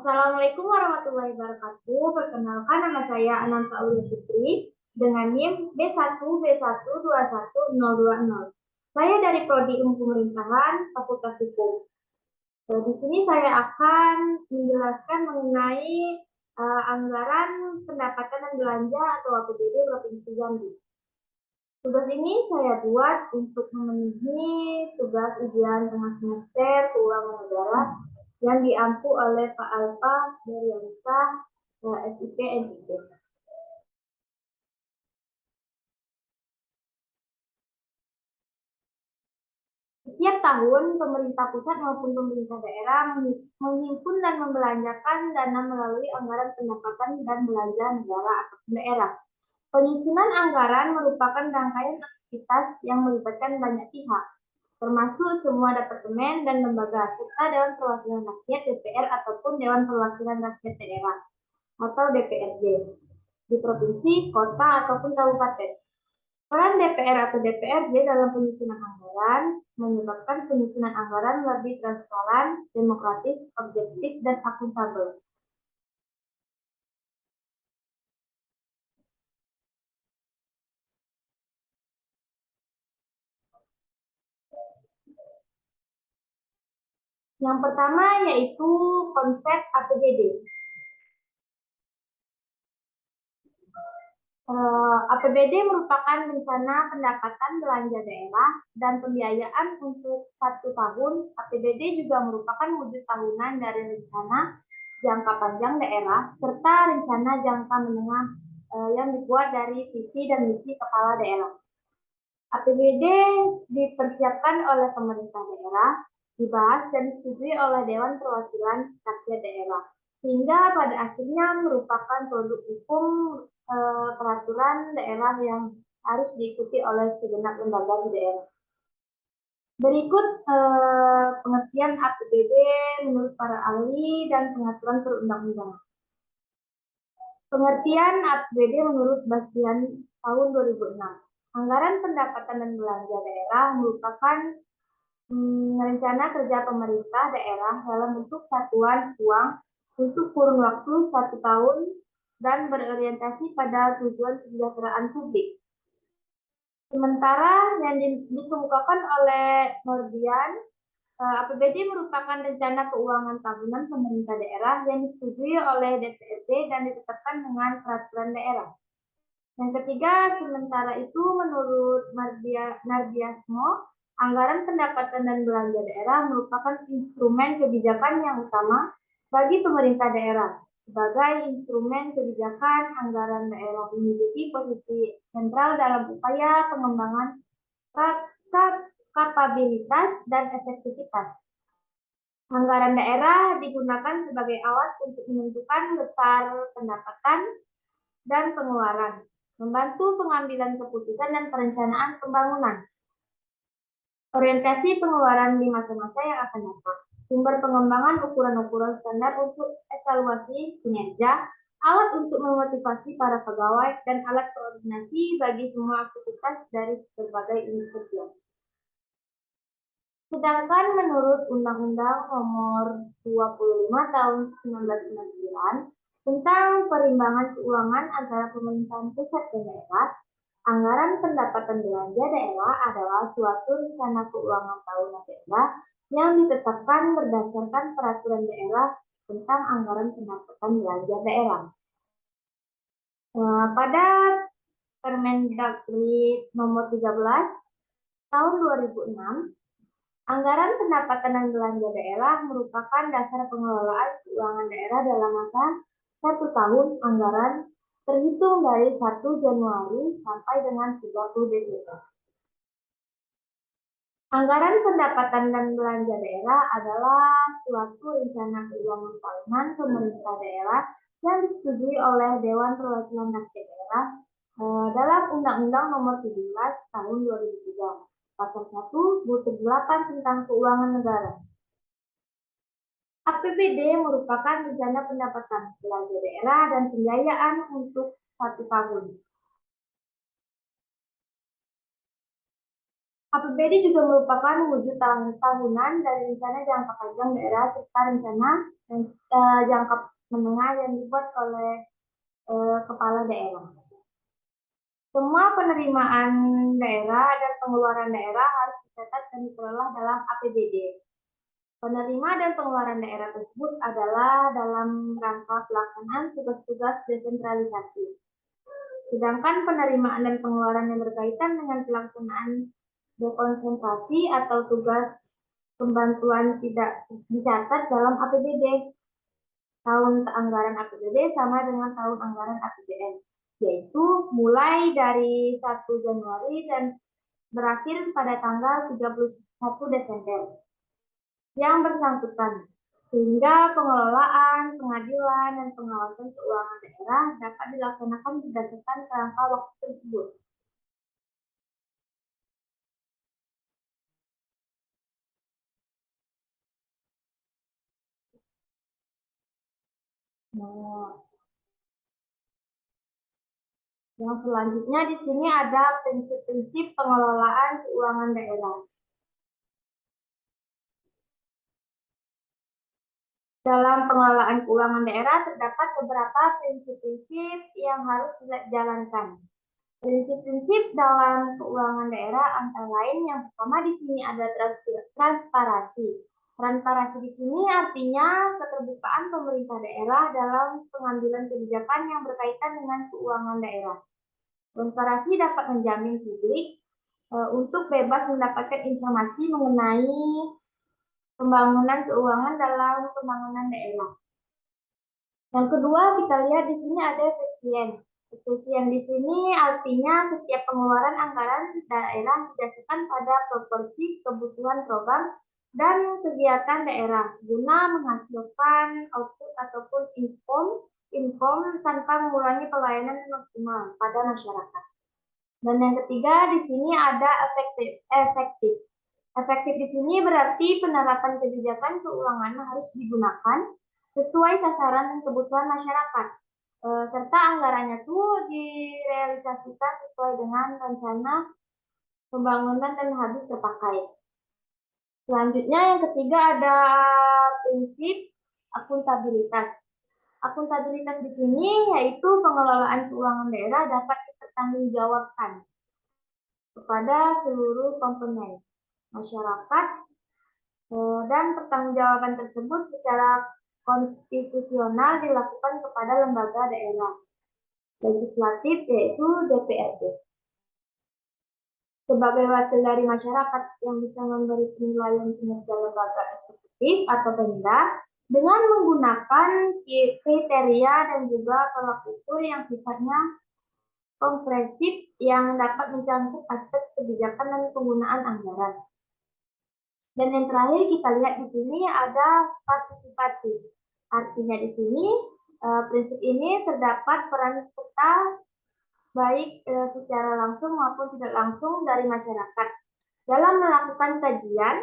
Assalamualaikum warahmatullahi wabarakatuh. Perkenalkan, nama saya Ananta Aulia Fitri dengan NIM B1B1210020. Saya dari Prodi Ilmu Pemerintahan Fakultas Hukum. Di sini saya akan menjelaskan mengenai anggaran pendapatan dan belanja atau APBD Provinsi Jambi. Tugas ini saya buat untuk memenuhi tugas ujian tengah semester keuangan negara yang diampu oleh Pak Alfa dari Alfa SIP NIP. Setiap tahun, pemerintah pusat maupun pemerintah daerah menghimpun dan membelanjakan dana melalui anggaran pendapatan dan belanja negara atau daerah. Penyusunan anggaran merupakan rangkaian aktivitas yang melibatkan banyak pihak, termasuk semua departemen dan lembaga, serta Dewan Perwakilan Rakyat DPR ataupun Dewan Perwakilan Rakyat Daerah atau DPRD di provinsi, kota, ataupun kabupaten. Peran DPR atau DPRD dalam penyusunan anggaran menyebabkan penyusunan anggaran lebih transparan, demokratis, objektif, dan akuntabel. Yang pertama yaitu konsep APBD. APBD merupakan rencana pendapatan belanja daerah dan pembiayaan untuk 1 tahun. APBD juga merupakan wujud tahunan dari rencana jangka panjang daerah serta rencana jangka menengah yang dibuat dari visi dan misi kepala daerah. APBD dipersiapkan oleh pemerintah daerah, dibahas dan disetujui oleh Dewan Perwakilan Rakyat Daerah, sehingga pada akhirnya merupakan produk hukum peraturan daerah yang harus diikuti oleh segenap lembaga di daerah. Berikut pengertian APBD menurut para ahli dan pengaturan perundang-undangan. Pengertian APBD menurut Bastian tahun 2006. Anggaran pendapatan dan belanja daerah merupakan rencana kerja pemerintah daerah dalam bentuk satuan uang untuk kurun waktu 1 tahun dan berorientasi pada tujuan kesejahteraan publik. Sementara yang dikemukakan oleh Nordian, APBD merupakan rencana keuangan tahunan pemerintah daerah yang disetujui oleh DPRD dan ditetapkan dengan peraturan daerah. Yang ketiga, sementara itu menurut Nardiasmo, anggaran pendapatan dan belanja daerah merupakan instrumen kebijakan yang utama bagi pemerintah daerah. Sebagai instrumen kebijakan, anggaran daerah memiliki posisi sentral dalam upaya pengembangan kapabilitas dan efektivitas. Anggaran daerah digunakan sebagai alat untuk menentukan besar pendapatan dan pengeluaran, membantu pengambilan keputusan dan perencanaan pembangunan. Orientasi pengeluaran di masa-masa yang akan datang. Sumber pengembangan ukuran-ukuran standar untuk evaluasi kinerja, alat untuk memotivasi para pegawai, dan alat koordinasi bagi semua aktivitas dari berbagai unit kerja. Sedangkan menurut Undang-Undang Nomor 25 Tahun 1999 tentang perimbangan keuangan antara pemerintahan pusat dan daerah, anggaran pendapatan belanja daerah adalah suatu rencana keuangan tahunan daerah yang ditetapkan berdasarkan peraturan daerah tentang anggaran pendapatan belanja daerah. Pada Permendagri Nomor 13 Tahun 2006, anggaran pendapatan dan belanja daerah merupakan dasar pengelolaan keuangan daerah dalam masa 1 tahun anggaran terhitung dari 1 Januari sampai dengan 30 Desember. Anggaran pendapatan dan belanja daerah adalah suatu rencana keuangan tahunan pemerintah daerah yang disetujui oleh Dewan Perwakilan Rakyat Daerah dalam Undang-Undang Nomor 17 Tahun 2003, Pasal 1, Butir 8 tentang keuangan negara. APBD merupakan rencana pendapatan belanja daerah dan pembiayaan untuk 1 tahun. APBD juga merupakan wujud tahunan dari rencana jangka panjang daerah serta rencana jangka menengah yang dibuat oleh kepala daerah. Semua penerimaan daerah dan pengeluaran daerah harus dicatat dan dikelola dalam APBD. Penerima dan pengeluaran daerah tersebut adalah dalam rangka pelaksanaan tugas-tugas desentralisasi. Sedangkan penerimaan dan pengeluaran yang berkaitan dengan pelaksanaan dekonsentrasi atau tugas pembantuan tidak dicatat dalam APBD. Tahun anggaran APBD sama dengan tahun anggaran APBN, yaitu mulai dari 1 Januari dan berakhir pada tanggal 31 Desember yang bersangkutan, sehingga pengelolaan, pengadilan, dan pengawasan keuangan daerah dapat dilaksanakan berdasarkan kerangka waktu tersebut. Nah, yang selanjutnya di sini ada prinsip-prinsip pengelolaan keuangan daerah. Dalam pengelolaan keuangan daerah terdapat beberapa prinsip-prinsip yang harus dijalankan. Prinsip-prinsip dalam keuangan daerah antara lain yang pertama di sini ada transparansi. Transparansi di sini artinya keterbukaan pemerintah daerah dalam pengambilan kebijakan yang berkaitan dengan keuangan daerah. Transparansi dapat menjamin publik untuk bebas mendapatkan informasi mengenai pembangunan keuangan dalam pembangunan daerah. Yang kedua, kita lihat di sini ada efisien. Efisien di sini artinya setiap pengeluaran anggaran daerah didasarkan pada proporsi kebutuhan program dan kegiatan daerah guna menghasilkan output ataupun income tanpa mengurangi pelayanan maksimal pada masyarakat. Dan yang ketiga di sini ada efektif. Efektif di sini berarti penerapan kebijakan keuangan harus digunakan sesuai sasaran dan kebutuhan masyarakat, serta anggarannya itu direalisasikan sesuai dengan rencana pembangunan dan habis terpakai. Selanjutnya yang ketiga ada prinsip akuntabilitas. Akuntabilitas di sini yaitu pengelolaan keuangan daerah dapat dipertanggungjawabkan kepada seluruh komponen masyarakat, dan pertanggungjawaban tersebut secara konstitusional dilakukan kepada lembaga daerah legislatif yaitu DPRD. Sebagai wakil dari masyarakat yang bisa memberi penilaian kinerja lembaga eksekutif atau Pemda dengan menggunakan kriteria dan juga tolak ukur yang sifatnya komprehensif yang dapat mencakup aspek kebijakan dan penggunaan anggaran. Dan yang terakhir kita lihat di sini ada partisipasi. Artinya di sini prinsip ini terdapat peran serta baik secara langsung maupun tidak langsung dari masyarakat dalam melakukan kajian,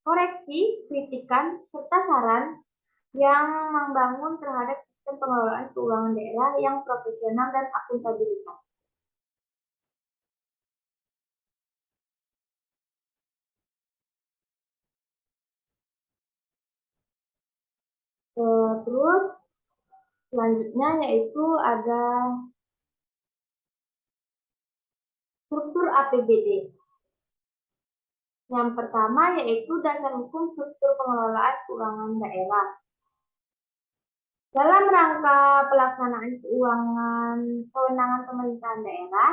koreksi, kritikan, serta saran yang membangun terhadap sistem pengelolaan keuangan daerah yang profesional dan akuntabilitas. Terus selanjutnya yaitu ada struktur APBD. Yang pertama yaitu dasar hukum struktur pengelolaan keuangan daerah. Dalam rangka pelaksanaan keuangan kewenangan pemerintahan daerah,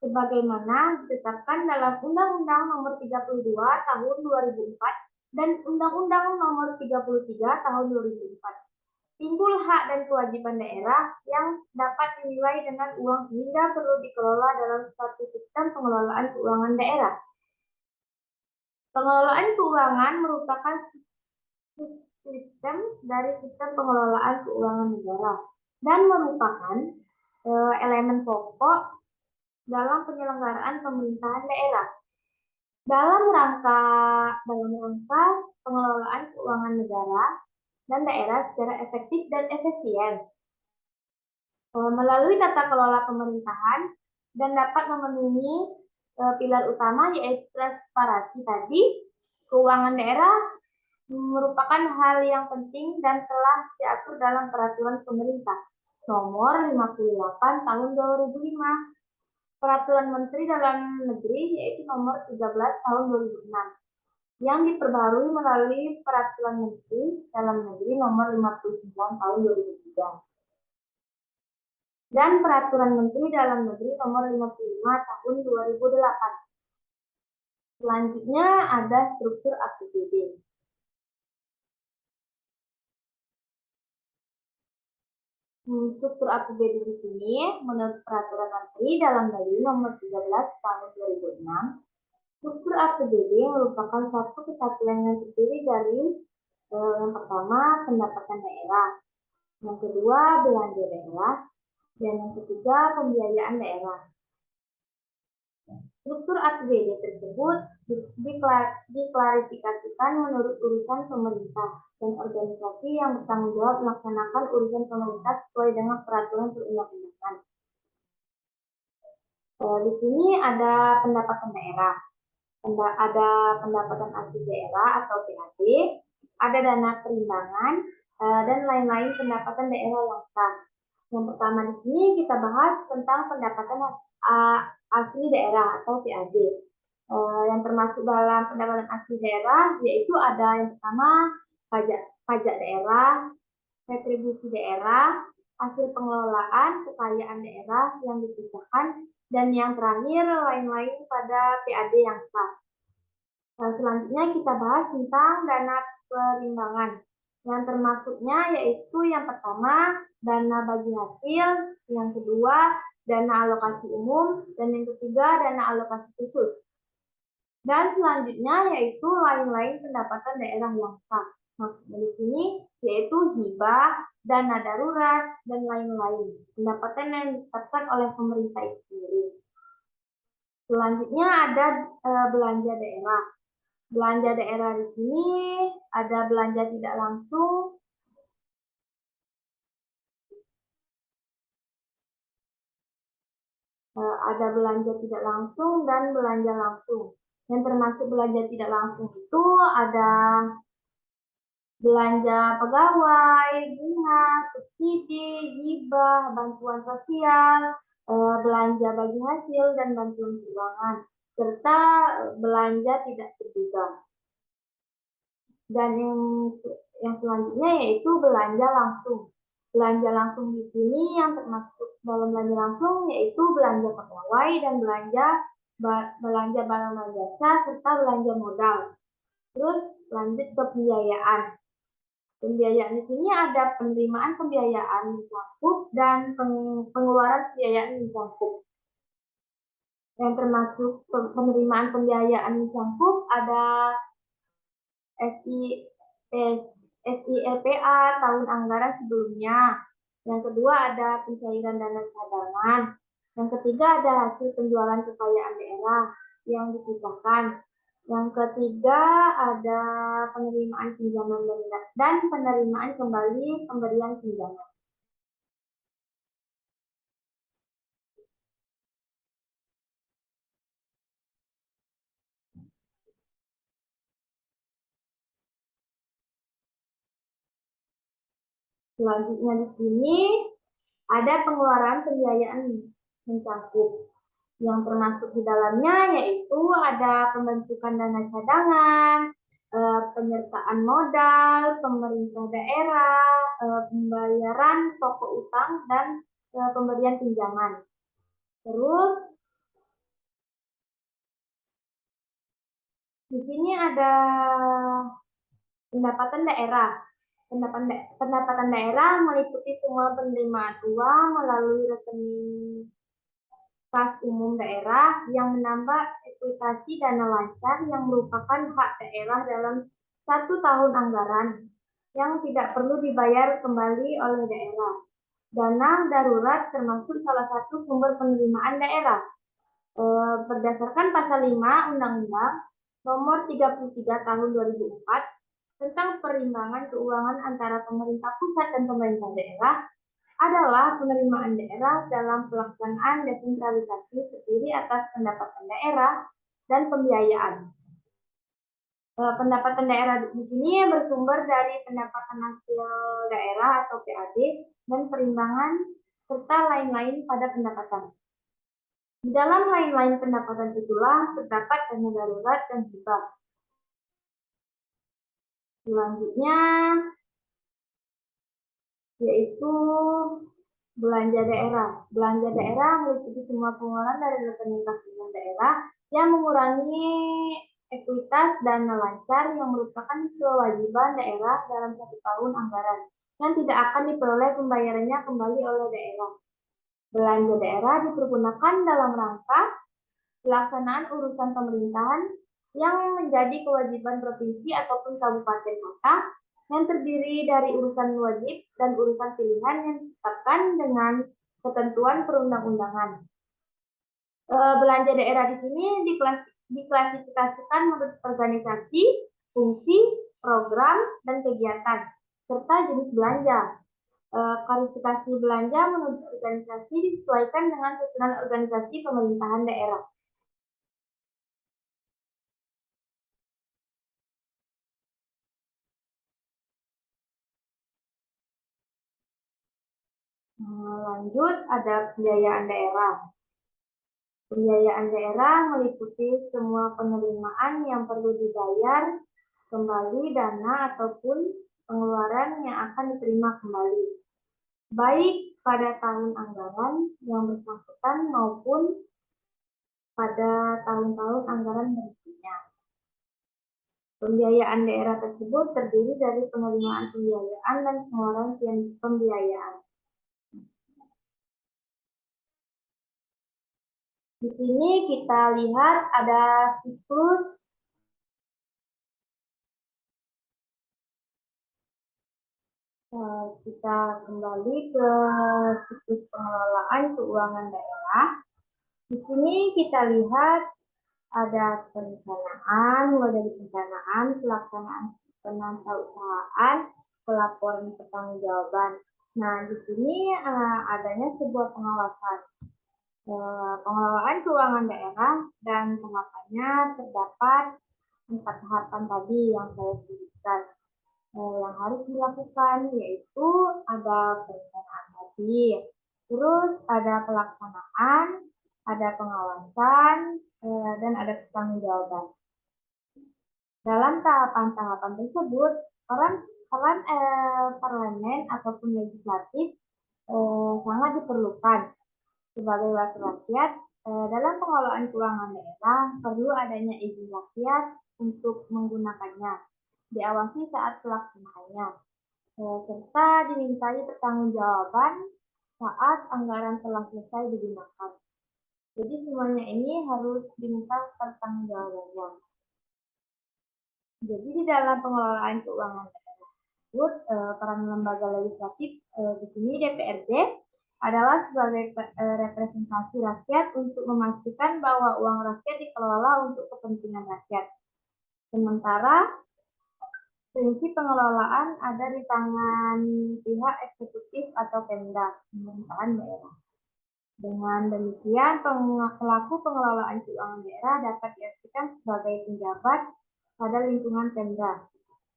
sebagaimana ditetapkan dalam Undang-Undang Nomor 32 Tahun 2004 dan Undang-Undang Nomor 33 Tahun 2004. Timbul hak dan kewajiban daerah yang dapat dinilai dengan uang sehingga perlu dikelola dalam suatu sistem pengelolaan keuangan daerah. Pengelolaan keuangan merupakan sistem dari sistem pengelolaan keuangan negara dan merupakan elemen pokok dalam penyelenggaraan pemerintahan daerah. Dalam rangka pengelolaan keuangan negara dan daerah secara efektif dan efisien melalui tata kelola pemerintahan dan dapat memenuhi pilar utama yaitu transparansi tadi. Keuangan daerah merupakan hal yang penting dan telah diatur dalam peraturan pemerintah nomor 58 tahun 2005, peraturan Menteri Dalam Negeri yaitu nomor 13 tahun 2006, yang diperbarui melalui peraturan Menteri Dalam Negeri nomor 59 tahun 2003 dan peraturan Menteri Dalam Negeri nomor 55 tahun 2008. Selanjutnya ada struktur APBD. Struktur APBD di sini menurut peraturan Menteri Dalam Negeri nomor 13 tahun 2006, struktur APBD merupakan satu kesatuan yang terdiri dari yang pertama pendapatan daerah, yang kedua belanja daerah, dan yang ketiga pembiayaan daerah. Struktur APBD tersebut diklarifikasikan menurut urusan pemerintah dan organisasi yang bertanggung jawab melaksanakan urusan pemerintah sesuai dengan peraturan perundang-undangan. Di sini ada pendapatan daerah, ada pendapatan asli daerah atau PAD, ada dana perimbangan, dan lain-lain pendapatan daerah yang sah. Yang pertama di sini kita bahas tentang pendapatan asli daerah atau PAD. Yang termasuk dalam pendapatan asli daerah yaitu ada yang pertama pajak daerah, retribusi daerah, hasil pengelolaan kekayaan daerah yang dipisahkan, dan yang terakhir lain-lain pada PAD yang sah. Selanjutnya kita bahas tentang dana perimbangan. Yang termasuknya yaitu yang pertama dana bagi hasil, yang kedua dana alokasi umum, dan yang ketiga dana alokasi khusus. Dan selanjutnya yaitu lain-lain pendapatan daerah yang sah. Maksudnya di sini yaitu hibah, dana darurat, dan lain-lain. Pendapatan yang ditetapkan oleh pemerintah itu sendiri. Selanjutnya ada belanja daerah. Belanja daerah di sini ada belanja tidak langsung, ada belanja tidak langsung dan belanja langsung. Yang termasuk belanja tidak langsung itu ada belanja pegawai, bunga, subsidi, hibah, bantuan sosial, belanja bagi hasil, dan bantuan keuangan, serta belanja tidak terduga. Dan yang selanjutnya yaitu belanja langsung. Belanja langsung di sini yang termasuk dalam belanja langsung yaitu belanja pegawai dan belanja barang dan jasa serta belanja modal. Terus lanjut ke pembiayaan. Pembiayaan di sini ada penerimaan pembiayaan mencakup dan pengeluaran pembiayaan mencakup. Yang termasuk penerimaan pembiayaan mencakup ada SILPA tahun anggaran sebelumnya. Yang kedua ada pencairan dana cadangan. Yang ketiga ada hasil penjualan kekayaan daerah yang dipisahkan. Yang ketiga ada penerimaan pinjaman dan penerimaan kembali pemberian pinjaman. Selanjutnya di sini ada pengeluaran pembiayaan mencakup. Yang termasuk di dalamnya yaitu ada pembentukan dana cadangan, penyertaan modal, pemerintah daerah, pembayaran pokok utang, dan pemberian pinjaman. Terus di sini ada pendapatan daerah. Pendapatan daerah meliputi semua penerimaan uang melalui rekening kas umum daerah yang menambah ekuitasi dana lancar yang merupakan hak daerah dalam 1 tahun anggaran yang tidak perlu dibayar kembali oleh daerah. Dana darurat termasuk salah satu sumber penerimaan daerah. Berdasarkan pasal 5 Undang-Undang nomor 33 tahun 2004 tentang perimbangan keuangan antara pemerintah pusat dan pemerintah daerah, adalah penerimaan daerah dalam pelaksanaan desentralisasi terdiri atas pendapatan daerah dan pembiayaan. Pendapatan daerah di sini bersumber dari pendapatan hasil daerah atau PAD dan perimbangan serta lain-lain pada pendapatan. Di dalam lain-lain pendapatan itulah terdapat dana darurat dan hibah. Selanjutnya yaitu belanja daerah. Belanja daerah meliputi semua pengeluaran dari rekening kas daerah yang mengurangi ekuitas dana lancar yang merupakan kewajiban daerah dalam 1 tahun anggaran yang tidak akan diperoleh pembayarannya kembali oleh daerah. Belanja daerah dipergunakan dalam rangka pelaksanaan urusan pemerintahan yang menjadi kewajiban provinsi ataupun kabupaten kota yang terdiri dari urusan wajib dan urusan pilihan yang ditetapkan dengan ketentuan perundang-undangan. Belanja daerah di sini diklasifikasikan menurut organisasi, fungsi, program, dan kegiatan, serta jenis belanja. Klasifikasi belanja menurut organisasi disesuaikan dengan susunan organisasi pemerintahan daerah. Lanjut, ada pembiayaan daerah. Pembiayaan daerah meliputi semua penerimaan yang perlu dibayar kembali dana ataupun pengeluaran yang akan diterima kembali, baik pada tahun anggaran yang bersangkutan maupun pada tahun-tahun anggaran berikutnya. Pembiayaan daerah tersebut terdiri dari penerimaan pembiayaan dan pengeluaran pembiayaan. Di sini kita lihat ada siklus kita kembali ke siklus pengelolaan keuangan daerah. Di sini kita lihat ada perencanaan, mulai dari perencanaan, pelaksanaan penatausahaan, pelaporan pertanggungjawaban. Nah, di sini adanya sebuah pengawasan. Pengelolaan keuangan daerah dan tahapannya terdapat 4 tahapan tadi yang saya sebutkan. Yang harus dilakukan yaitu ada perencanaan tadi, terus ada pelaksanaan, ada pengawasan, dan ada pertanggungjawaban. Dalam tahapan-tahapan tersebut, peran parlemen ataupun legislatif sangat diperlukan. Sebagai wakil rakyat, dalam pengelolaan keuangan daerah perlu adanya izin rakyat untuk menggunakannya, diawasi saat pelaksanaannya, serta dimintai pertanggungjawaban saat anggaran telah selesai digunakan. Jadi semuanya ini harus diminta pertanggungjawabannya. Jadi di dalam pengelolaan keuangan daerah tersebut, peran lembaga legislatif di sini DPRD adalah sebagai representasi rakyat untuk memastikan bahwa uang rakyat dikelola untuk kepentingan rakyat. Sementara prinsip pengelolaan ada di tangan pihak eksekutif atau Pemda, pemerintahan daerah. Dengan demikian, pelaku pengelolaan keuangan daerah dapat diartikan sebagai penjabat pada lingkungan Pemda.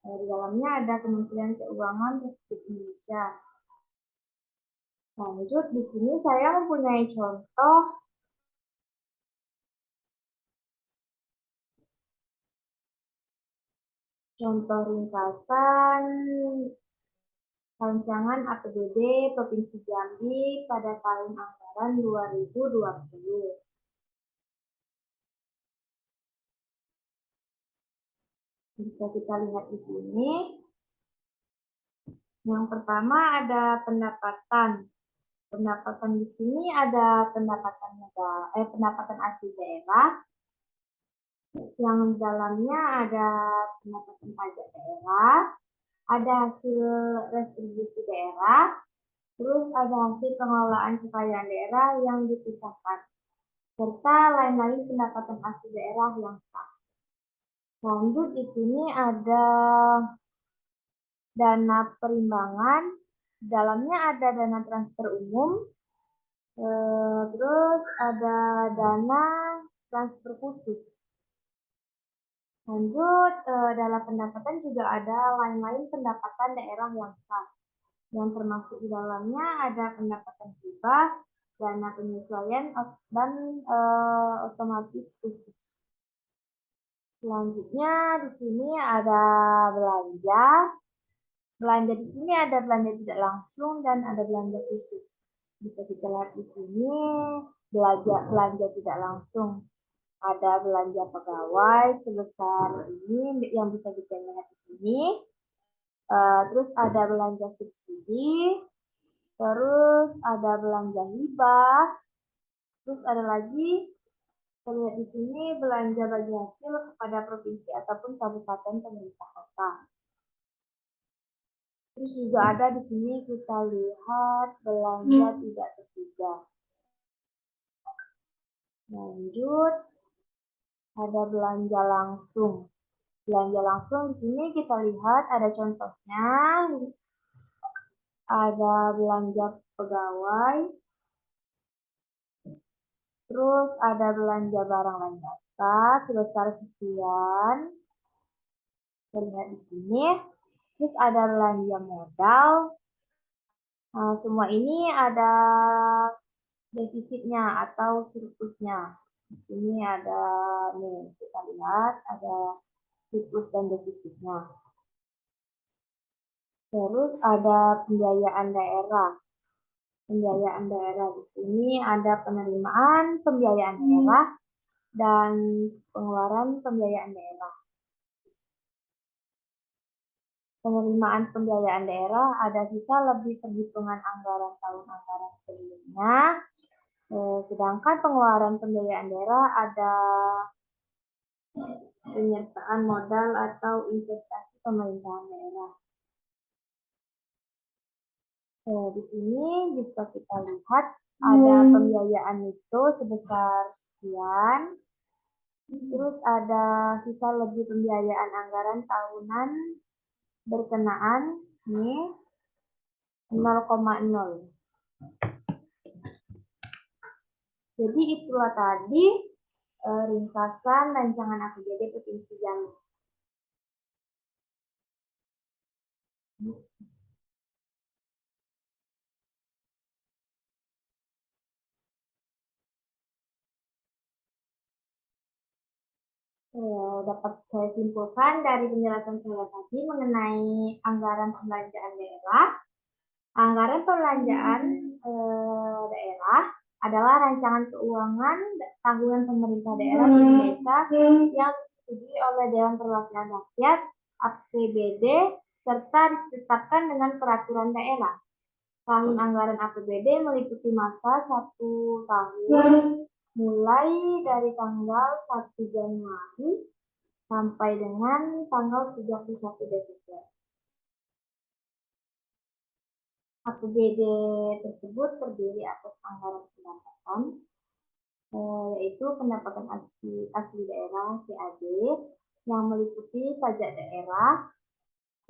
Di dalamnya ada Kementerian Keuangan Republik Indonesia. Lanjut, di sini saya mempunyai contoh ringkasan rancangan APBD Provinsi Jambi pada tahun anggaran 2020. Bisa kita lihat di sini. Yang pertama ada pendapatan. Pendapatan di sini ada pendapatan asli daerah, yang dalamnya ada pendapatan pajak daerah, ada hasil retribusi daerah, terus ada hasil pengelolaan kekayaan daerah yang dipisahkan, serta lain-lain pendapatan asli daerah yang sah. Lanjut, di sini ada dana perimbangan Di dalamnya ada dana transfer umum, terus ada dana transfer khusus. Lanjut, dalam pendapatan juga ada lain-lain pendapatan daerah yang sah. Yang termasuk di dalamnya ada pendapatan hibah, dana penyesuaian, dan otomatis khusus. Selanjutnya di sini ada belanja. Belanja di sini ada belanja tidak langsung dan ada belanja khusus. Bisa kita lihat di sini belanja tidak langsung. Ada belanja pegawai sebesar ini yang bisa kita lihat di sini. Terus ada belanja subsidi. Terus ada belanja hibah. Terus ada lagi terlihat di sini belanja bagi hasil kepada provinsi ataupun kabupaten pemerintah kota. Terus juga ada di sini kita lihat belanja tidak terduga. Lanjut, ada belanja langsung. Belanja langsung di sini kita lihat ada contohnya. Ada belanja pegawai. Terus ada belanja barang dan jasa sebesar sekian. Terlihat di sini. Terus ada belanja modal. Nah, semua ini ada defisitnya atau surplusnya. Di sini ada nih, kita lihat ada surplus dan defisitnya. Terus ada pembiayaan daerah. Pembiayaan daerah di sini ada penerimaan pembiayaan daerah dan pengeluaran pembiayaan daerah. Penerimaan pembiayaan daerah ada sisa lebih perhitungan anggaran tahun anggaran sebelumnya. Sedangkan pengeluaran pembiayaan daerah ada penyertaan modal atau investasi pemerintahan daerah. Di sini bisa kita lihat ada pembiayaan itu sebesar sekian. Terus ada sisa lebih pembiayaan anggaran tahunan berkenaan nih 0,0. Jadi itulah tadi ringkasan rancangan APBD Provinsi Jambi. Dapat saya simpulkan dari penjelasan saya tadi mengenai anggaran pembelanjaan daerah. Anggaran pembelanjaan daerah adalah rancangan keuangan tahunan pemerintah daerah di Indonesia yang disetujui oleh Dewan Perwakilan Rakyat (APBD) serta ditetapkan dengan peraturan daerah. Tahun anggaran APBD meliputi masa 1 tahun mulai dari tanggal 1 Januari sampai dengan tanggal 31 Desember. APBD tersebut terdiri atas anggaran pendapatan, yaitu pendapatan asli daerah (PAD) yang meliputi pajak daerah,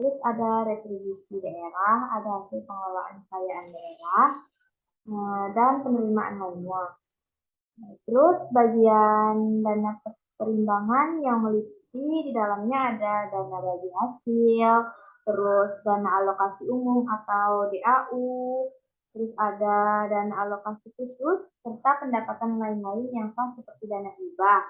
terus ada retribusi daerah, ada hasil pengelolaan kekayaan daerah, dan penerimaan lainnya. Terus bagian dana perimbangan yang meliputi di dalamnya ada dana bagi hasil, terus dana alokasi umum atau DAU, terus ada dana alokasi khusus, serta pendapatan lain-lain yang sah seperti dana hibah,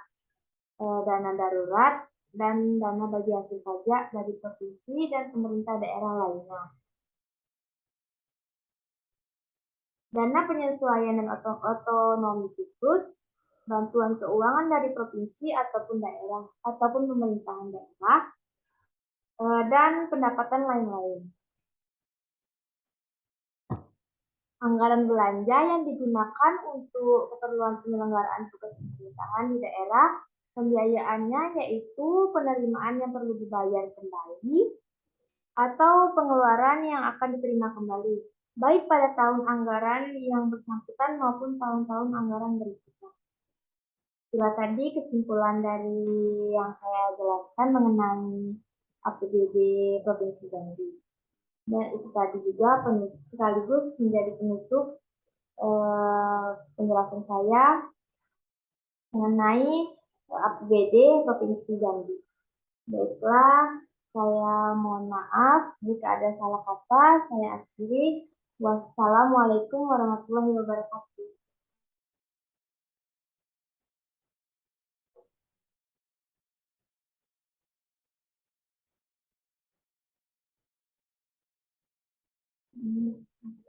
dana darurat, dan dana bagi hasil pajak dari provinsi dan pemerintah daerah lainnya. Dana penyesuaian dan otonomi khusus, bantuan keuangan dari provinsi ataupun daerah ataupun pemerintahan daerah, dan pendapatan lain-lain. Anggaran belanja yang digunakan untuk keperluan penyelenggaraan tugas pemerintahan di daerah, pembiayaannya yaitu penerimaan yang perlu dibayar kembali atau pengeluaran yang akan diterima kembali, baik pada tahun anggaran yang bersangkutan maupun tahun-tahun anggaran berikutnya. Itulah tadi kesimpulan dari yang saya jelaskan mengenai APBD Provinsi Jambi. Dan itu tadi juga sekaligus menjadi penutup penjelasan saya mengenai APBD Provinsi Jambi. Baiklah, saya mohon maaf jika ada salah kata. Saya akhiri. Wassalamualaikum warahmatullahi wabarakatuh. Hmm.